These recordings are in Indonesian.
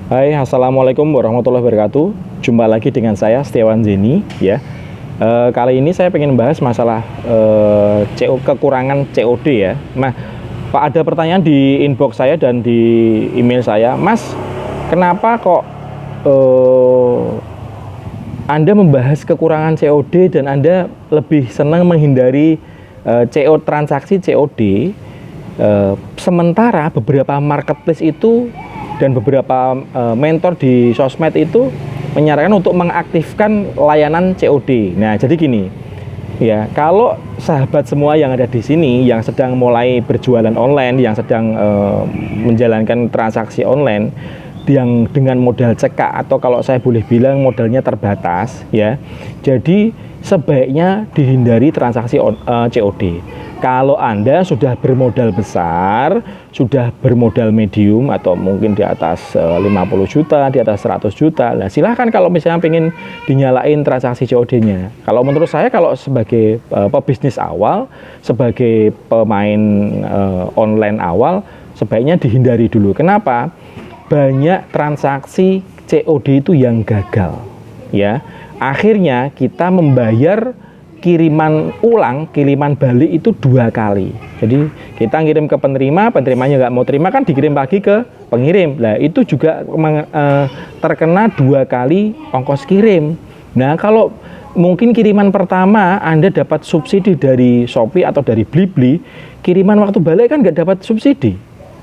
Hai, assalamualaikum warahmatullahi wabarakatuh. Jumpa lagi dengan saya Setiawan Zeni, ya. Kali ini saya ingin membahas masalah kekurangan COD, ya. Nah, Pak, ada pertanyaan di inbox saya dan di email saya, Mas, kenapa kok eh, Anda membahas kekurangan COD dan Anda lebih senang menghindari transaksi COD, sementara beberapa marketplace itu dan beberapa mentor di sosmed itu menyarankan untuk mengaktifkan layanan COD. Nah, jadi gini, ya, kalau sahabat semua yang ada di sini yang sedang mulai berjualan online, yang sedang menjalankan transaksi online yang dengan modal cekak atau kalau saya boleh bilang modalnya terbatas, ya. Jadi sebaiknya dihindari transaksi COD. Kalau Anda sudah bermodal besar, sudah bermodal medium atau mungkin di atas 50 juta, di atas 100 juta, nah silahkan kalau misalnya pengen dinyalain transaksi COD-nya. Kalau menurut saya, kalau sebagai pebisnis awal, sebagai pemain online awal, sebaiknya dihindari dulu. Kenapa? Banyak transaksi COD itu yang gagal, ya. Akhirnya kita membayar kiriman ulang, kiriman balik itu 2 kali. Jadi kita ngirim ke penerima, penerimanya nggak mau terima, kan dikirim lagi ke pengirim. Nah, itu juga terkena 2 kali ongkos kirim. Nah, kalau mungkin kiriman pertama Anda dapat subsidi dari Shopee atau dari Blibli, kiriman waktu balik kan nggak dapat subsidi.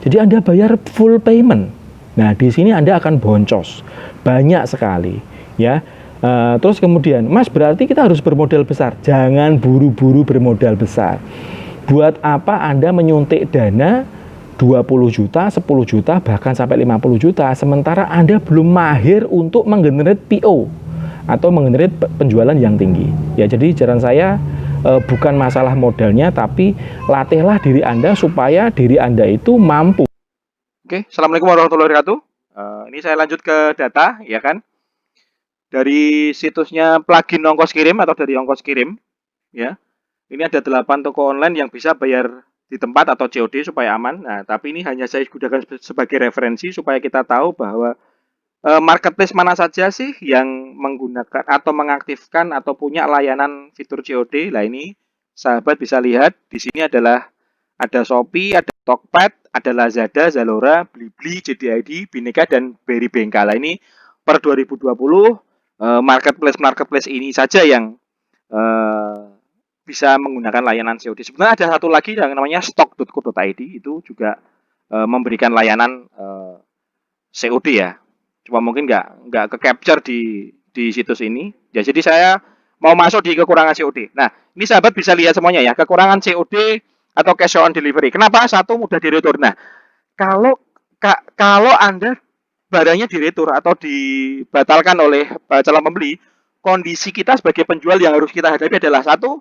Jadi Anda bayar full payment. Nah, di sini Anda akan boncos banyak sekali, ya. Terus kemudian, Mas, berarti kita harus bermodal besar. Jangan buru-buru bermodal besar. Buat apa Anda menyuntik dana 20 juta, 10 juta, bahkan sampai 50 juta, sementara Anda belum mahir untuk menggenerate PO atau menggenerate penjualan yang tinggi. Ya, jadi saran saya, bukan masalah modalnya, tapi latihlah diri Anda supaya diri Anda itu mampu. Oke, assalamualaikum warahmatullahi wabarakatuh. Ini saya lanjut ke data, ya kan? Dari situsnya plugin ongkos kirim atau dari ongkos kirim, ya. Ini ada 8 toko online yang bisa bayar di tempat atau COD supaya aman. Nah, tapi ini hanya saya gunakan sebagai referensi supaya kita tahu bahwa marketplace mana saja sih yang menggunakan atau mengaktifkan atau punya layanan fitur COD. Nah, ini sahabat bisa lihat di sini adalah ada Shopee, ada Tokped, ada Lazada, Zalora, Blibli, JDID, Bineka, dan Berry Bengkala. Ini per 2020 marketplace ini saja yang eh, bisa menggunakan layanan COD. Sebenarnya ada satu lagi yang namanya stock.co.id, itu juga memberikan layanan COD ya. Cuma mungkin nggak ke capture di situs ini. Ya, jadi saya mau masuk di kekurangan COD. Nah, ini sahabat bisa lihat semuanya ya, kekurangan COD atau cash on delivery. Kenapa? Satu, mudah diretur. Nah, kalau kalau Anda barangnya diretur atau dibatalkan oleh calon pembeli, kondisi kita sebagai penjual yang harus kita hadapi adalah satu,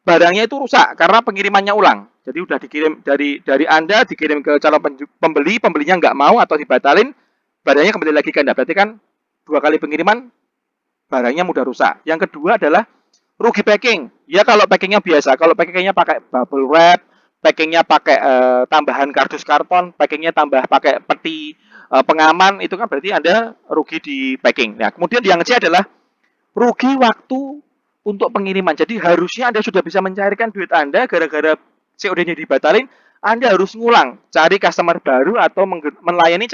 barangnya itu rusak karena pengirimannya ulang. Jadi udah dikirim dari Anda dikirim ke calon pembeli, pembelinya nggak mau atau dibatalin, barangnya kembali lagi ke Anda. Berarti kan 2 kali pengiriman barangnya mudah rusak. Yang kedua adalah rugi packing. Ya kalau packingnya biasa, kalau packingnya pakai bubble wrap, packingnya pakai tambahan kardus karton, packingnya tambah pakai peti pengaman, itu kan berarti Anda rugi di packing. Nah, kemudian yang C adalah rugi waktu untuk pengiriman. Jadi harusnya Anda sudah bisa mencairkan duit Anda gara-gara COD-nya dibatalin, Anda harus ngulang, cari customer baru atau melayani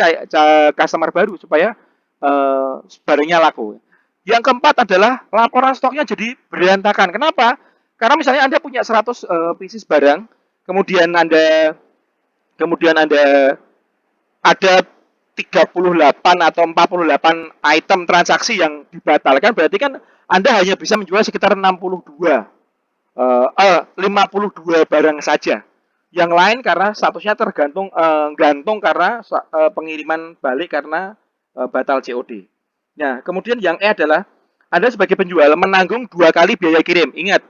customer baru supaya barangnya laku. Yang keempat adalah laporan stoknya jadi berantakan. Kenapa? Karena misalnya Anda punya 100 pieces barang, kemudian Anda ada 38 atau 48 item transaksi yang dibatalkan, berarti kan Anda hanya bisa menjual sekitar 52 barang saja. Yang lain karena statusnya gantung karena pengiriman balik karena batal COD. Nah, kemudian yang E adalah Anda sebagai penjual menanggung 2 kali biaya kirim. Ingat,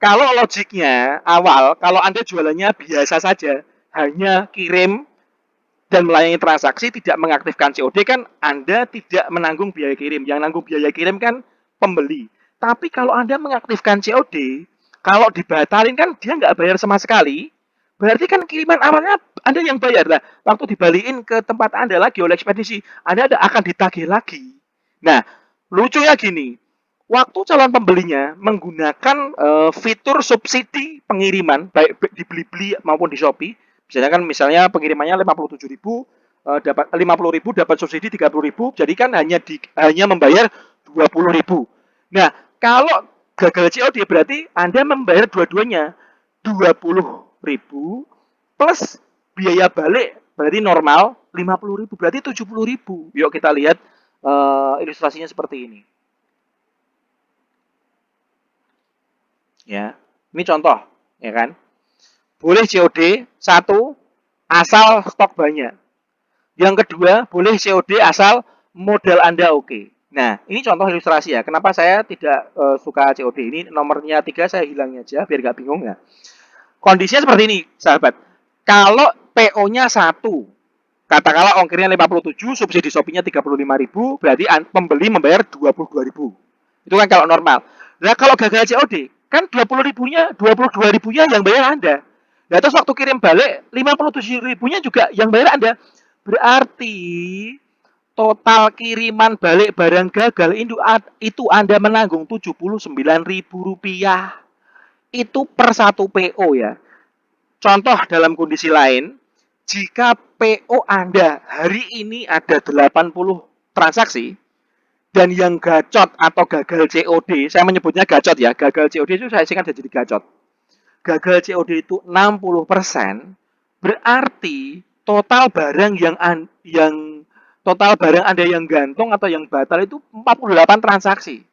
kalau logiknya awal, kalau Anda jualannya biasa saja, hanya kirim dan melayani transaksi, tidak mengaktifkan COD, kan Anda tidak menanggung biaya kirim. Yang nanggung biaya kirim kan pembeli. Tapi kalau Anda mengaktifkan COD, kalau dibatalin kan dia nggak bayar sama sekali. Berarti kan kiriman awalnya Anda yang bayar. Lah, waktu dibalikin ke tempat Anda lagi oleh ekspedisi, Anda akan ditagih lagi. Nah, lucunya gini, waktu calon pembelinya menggunakan fitur subsidi pengiriman, baik di Blibli maupun di Shopee, misalnya pengirimannya 57.000, dapat 50.000, dapat subsidi 30.000, jadi kan hanya membayar 20.000. Nah, kalau gagal COD berarti Anda membayar dua-duanya 20.000 plus biaya balik berarti normal 50.000, berarti 70.000. Yuk kita lihat ilustrasinya seperti ini. Ya, ini contoh, ya kan? Boleh COD satu asal stok banyak. Yang kedua, boleh COD asal modal Anda oke. Nah, ini contoh ilustrasi ya. Kenapa saya tidak suka COD? Ini nomornya 3 saya hilangin aja biar gak bingung ya. Kondisinya seperti ini, sahabat. Kalau PO-nya 1, katakanlah ongkirnya 57, subsidi Shopee-nya 35.000, berarti pembeli membayar 22.000. Itu kan kalau normal. Nah, kalau gagal COD, kan 20.000-nya, 22.000-nya yang bayar Anda. Nah, terus waktu kirim balik, 57.000-nya juga yang bayar Anda. Berarti total kiriman balik barang gagal itu Anda menanggung Rp79.000. Itu per satu PO ya. Contoh dalam kondisi lain, jika PO Anda hari ini ada 80 transaksi, dan yang gacot atau gagal COD, saya menyebutnya gacot ya, gagal COD itu saya singkat jadi gacot. Gagal COD itu 60%, berarti total barang total barang Anda yang gantung atau yang batal itu 48 transaksi.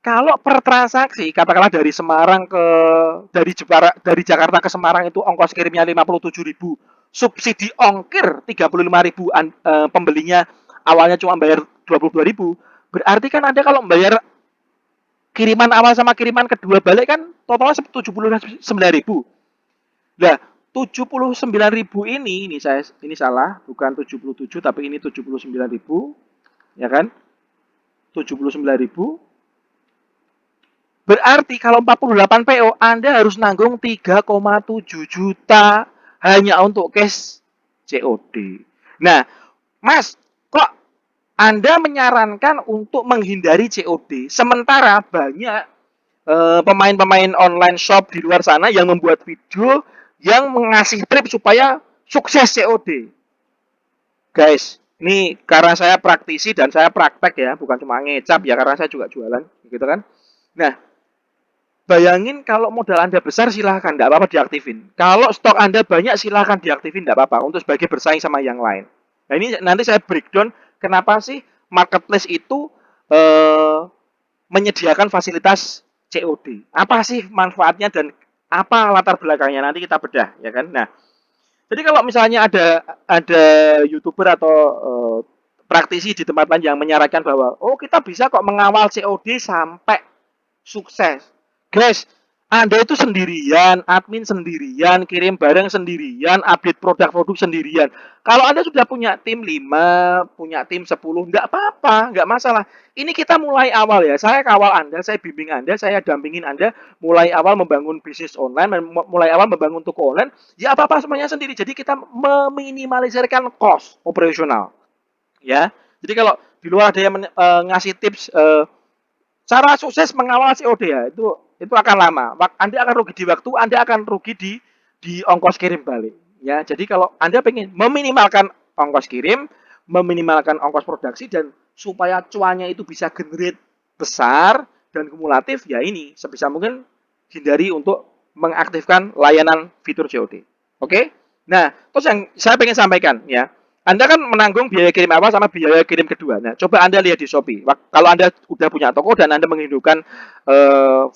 Kalau per transaksi, katakanlah dari Jakarta ke Semarang itu ongkos kirimnya 57.000, subsidi ongkir 35.000, pembelinya awalnya cuma bayar 22.000, berarti kan Anda kalau membayar kiriman awal sama kiriman kedua balik kan totalnya 79.000. Nah, 79.000 ini salah, bukan 77 tapi ini 79.000, ya kan? 79.000. Berarti kalau 48 PO, Anda harus nanggung 3,7 juta hanya untuk cash COD. Nah, Mas, kok Anda menyarankan untuk menghindari COD, sementara banyak pemain-pemain online shop di luar sana yang membuat video yang mengasih trip supaya sukses COD. Guys, ini karena saya praktisi dan saya praktek ya, bukan cuma ngecap ya, karena saya juga jualan, gitu kan. Nah, bayangin kalau modal Anda besar silahkan, tidak apa-apa diaktifin. Kalau stok Anda banyak silahkan diaktifin, tidak apa-apa, untuk sebagai bersaing sama yang lain. Nah ini nanti saya breakdown kenapa sih marketplace itu menyediakan fasilitas COD. Apa sih manfaatnya dan apa latar belakangnya, nanti kita bedah, ya kan? Nah, jadi kalau misalnya ada YouTuber atau praktisi di tempat lain yang menyarankan bahwa oh kita bisa kok mengawal COD sampai sukses. Guys, Anda itu sendirian, admin sendirian, kirim barang sendirian, update produk-produk sendirian. Kalau Anda sudah punya tim 5, punya tim 10, enggak apa-apa, enggak masalah. Ini kita mulai awal ya. Saya kawal Anda, saya bimbing Anda, saya dampingin Anda mulai awal membangun bisnis online, mulai awal membangun toko online. Ya apa-apa semuanya sendiri. Jadi kita meminimalisirkan cost operasional. Ya. Jadi kalau di luar ada yang ngasih tips cara sukses mengawal COD ya, itu akan lama. Anda akan rugi di waktu, Anda akan rugi di ongkos kirim balik. Ya, jadi kalau Anda pengen meminimalkan ongkos kirim, meminimalkan ongkos produksi dan supaya cuannya itu bisa generate besar dan kumulatif, ya ini sebisa mungkin hindari untuk mengaktifkan layanan fitur COD. Oke? Nah, terus yang saya pengen sampaikan ya, anda kan menanggung biaya kirim awal sama biaya kirim kedua. Nah, coba Anda lihat di Shopee. Kalau Anda udah punya toko dan Anda menghidupkan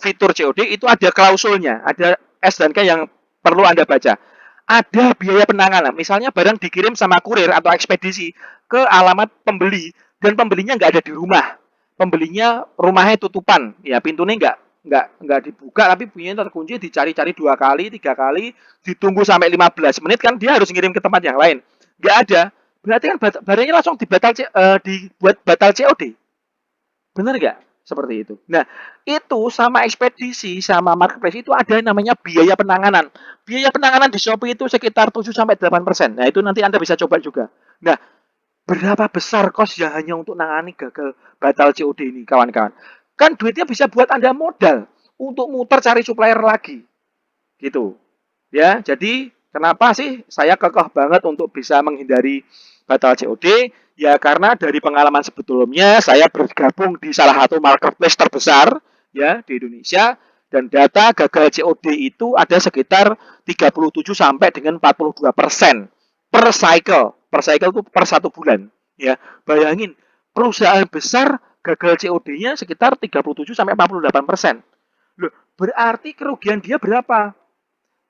fitur COD, itu ada klausulnya, ada S dan K yang perlu Anda baca. Ada biaya penanganan. Misalnya barang dikirim sama kurir atau ekspedisi ke alamat pembeli dan pembelinya nggak ada di rumah. Pembelinya rumahnya tutupan, ya pintunya nggak dibuka tapi bunyinya terkunci, dicari-cari 2 kali, 3 kali, ditunggu sampai 15 menit kan dia harus ngirim ke tempat yang lain. Nggak ada, berarti kan barangnya langsung dibuat batal COD. Bener nggak? Seperti itu. Nah, itu sama ekspedisi, sama marketplace itu ada yang namanya biaya penanganan. Biaya penanganan di Shopee itu sekitar 7 sampai 8%. Nah, itu nanti Anda bisa coba juga. Nah, berapa besar kos yang hanya untuk nangani gagal batal COD ini, kawan-kawan? Kan duitnya bisa buat Anda modal untuk muter cari supplier lagi. Gitu. Ya, jadi kenapa sih saya kekeh banget untuk bisa menghindari batal COD? Ya karena dari pengalaman sebelumnya saya bergabung di salah satu marketplace terbesar ya di Indonesia dan data gagal COD itu ada sekitar 37 sampai dengan 42% per cycle. Per cycle itu per 1 bulan. Ya, bayangin perusahaan besar gagal COD-nya sekitar 37 sampai 48%. Loh, berarti kerugian dia berapa?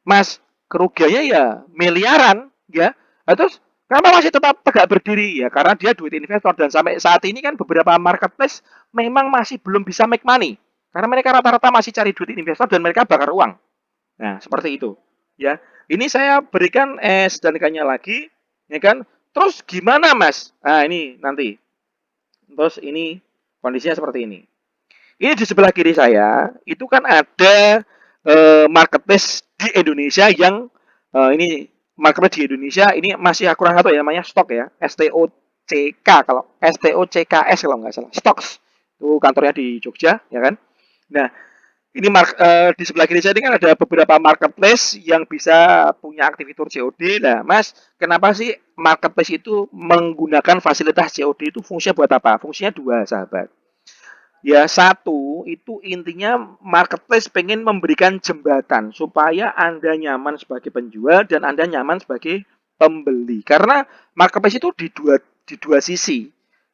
Mas, kerugiannya ya miliaran ya. Nah, terus kenapa masih tetap tegak berdiri ya? Karena dia duit investor dan sampai saat ini kan beberapa marketplace memang masih belum bisa make money. Karena mereka rata-rata masih cari duit investor dan mereka bakar uang. Nah, seperti itu. Ya. Ini saya berikan dan ikannya lagi, ya kan? Terus gimana, Mas? Nah, ini nanti. Terus ini kondisinya seperti ini. Ini di sebelah kiri saya itu kan ada marketplace di Indonesia yang ini marketplace di Indonesia ini masih kurang satu ya namanya stok ya STOCK kalau STOCKS kalau nggak salah stocks itu kantornya di Jogja ya kan. Nah ini di sebelah kiri saya ini kan ada beberapa marketplace yang bisa punya aktivitas COD. Nah, Mas, kenapa sih marketplace itu menggunakan fasilitas COD itu fungsinya buat apa? Fungsinya dua, sahabat. Ya, satu, itu intinya marketplace pengen memberikan jembatan supaya Anda nyaman sebagai penjual dan Anda nyaman sebagai pembeli. Karena marketplace itu di dua sisi.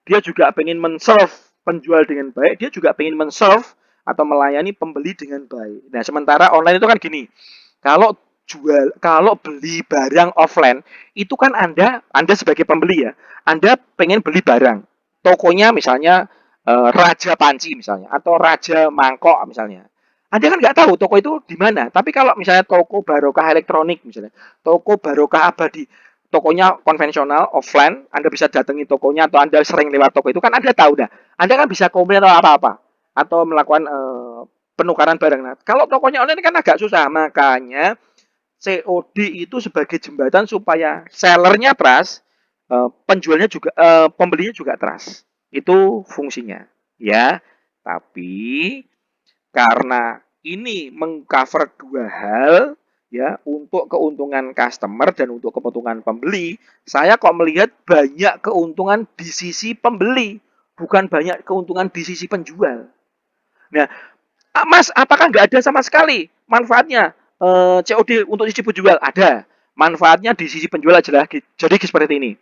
Dia juga pengen men-serve penjual dengan baik, dia juga pengen men-serve atau melayani pembeli dengan baik. Nah, sementara online itu kan gini. Kalau kalau beli barang offline, itu kan Anda sebagai pembeli ya, Anda pengen beli barang. Tokonya misalnya Raja Panci misalnya atau Raja Mangkok misalnya. Anda kan nggak tahu toko itu di mana. Tapi kalau misalnya toko barokah elektronik misalnya, toko barokah abadi, tokonya konvensional offline, Anda bisa datangi tokonya atau Anda sering lewat toko itu kan Anda tahu dah. Anda kan bisa komplain atau apa-apa atau melakukan penukaran barang. Nah, kalau tokonya online kan agak susah, makanya COD itu sebagai jembatan supaya sellernya trust, penjualnya juga, pembelinya juga trust. Itu fungsinya, ya. Tapi karena ini mengcover dua hal, ya, untuk keuntungan customer dan untuk keuntungan pembeli, saya kok melihat banyak keuntungan di sisi pembeli, bukan banyak keuntungan di sisi penjual. Nah, Mas, apakah nggak ada sama sekali manfaatnya COD untuk sisi penjual? Ada. Manfaatnya di sisi penjual adalah jadi seperti ini.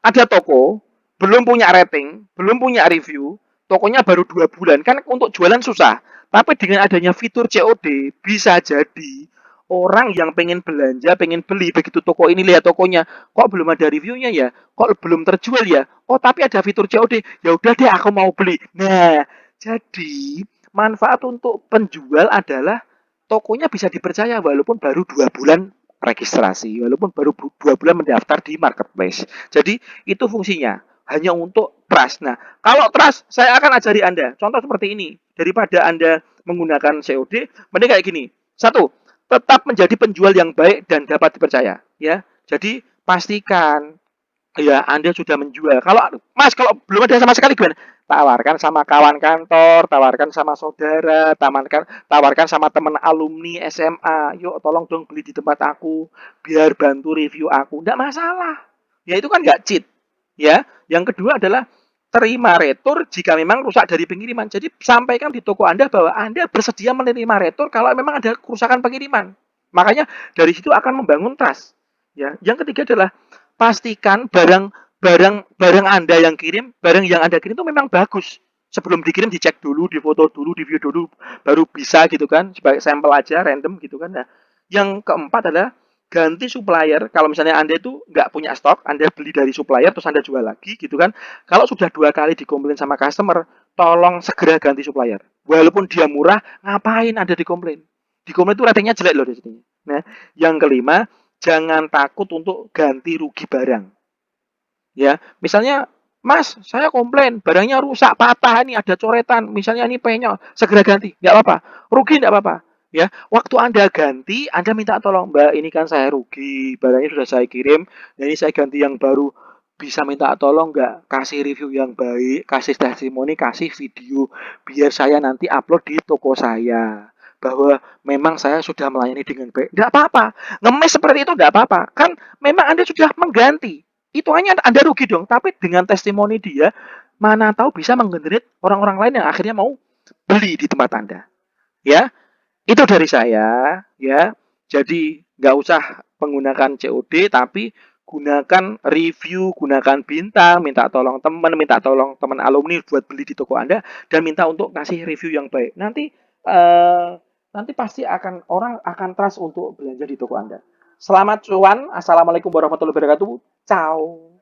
Ada toko, belum punya rating, belum punya review, tokonya baru 2 bulan, kan untuk jualan susah. Tapi dengan adanya fitur COD, bisa jadi orang yang pengen belanja, pengen beli, begitu toko ini lihat tokonya, kok belum ada reviewnya ya, kok belum terjual ya, oh tapi ada fitur COD, ya udah deh aku mau beli. Nah, jadi manfaat untuk penjual adalah tokonya bisa dipercaya walaupun baru 2 bulan registrasi, walaupun baru 2 bulan mendaftar di marketplace. Jadi itu fungsinya hanya untuk trust. Nah, kalau trust saya akan ajari Anda. Contoh seperti ini. Daripada Anda menggunakan COD, mending kayak gini. Satu, tetap menjadi penjual yang baik dan dapat dipercaya, ya. Jadi pastikan ya Anda sudah menjual. Kalau Mas kalau belum ada sama sekali gimana? Tawarkan sama kawan kantor, tawarkan sama saudara, tawarkan sama teman alumni SMA. Yuk tolong dong beli di tempat aku biar bantu review aku. Enggak masalah. Ya itu kan nggak cheat. Ya. Yang kedua adalah terima retur jika memang rusak dari pengiriman. Jadi sampaikan di toko Anda bahwa Anda bersedia menerima retur kalau memang ada kerusakan pengiriman. Makanya dari situ akan membangun trust. Ya. Yang ketiga adalah pastikan barang Anda yang kirim, barang yang Anda kirim itu memang bagus. Sebelum dikirim dicek dulu, difoto dulu, di video dulu, baru bisa gitu kan, sebagai sampel aja, random gitu kan. Nah, yang keempat adalah ganti supplier. Kalau misalnya Anda itu nggak punya stok, Anda beli dari supplier terus Anda jual lagi gitu kan. Kalau sudah 2 kali dikomplain sama customer, tolong segera ganti supplier. Walaupun dia murah, ngapain Anda dikomplain? Dikomplain itu ratingnya jelek loh di sini. Nah, yang kelima, jangan takut untuk ganti rugi barang. Ya, misalnya Mas, saya komplain, barangnya rusak, patah, ini ada coretan, misalnya ini penyok, segera ganti, nggak apa-apa, rugi nggak apa-apa. Ya, waktu Anda ganti, Anda minta tolong, Mbak, ini kan saya rugi, barangnya sudah saya kirim, dan ini saya ganti yang baru. Bisa minta tolong nggak kasih review yang baik, kasih testimoni, kasih video, biar saya nanti upload di toko saya. Bahwa memang saya sudah melayani dengan baik. Nggak apa-apa. Ngemis seperti itu nggak apa-apa. Kan memang Anda sudah mengganti. Itu hanya Anda rugi dong. Tapi dengan testimoni dia, mana tahu bisa menggenerate orang-orang lain yang akhirnya mau beli di tempat Anda. Ya, itu dari saya. Ya, jadi nggak usah menggunakan COD, tapi gunakan review, gunakan bintang, minta tolong teman, minta tolong teman alumni buat beli di toko Anda, dan minta untuk kasih review yang baik. Eh, nanti pasti akan orang akan trust untuk belanja di toko Anda. Selamat cuan. Assalamualaikum warahmatullahi wabarakatuh. Ciao.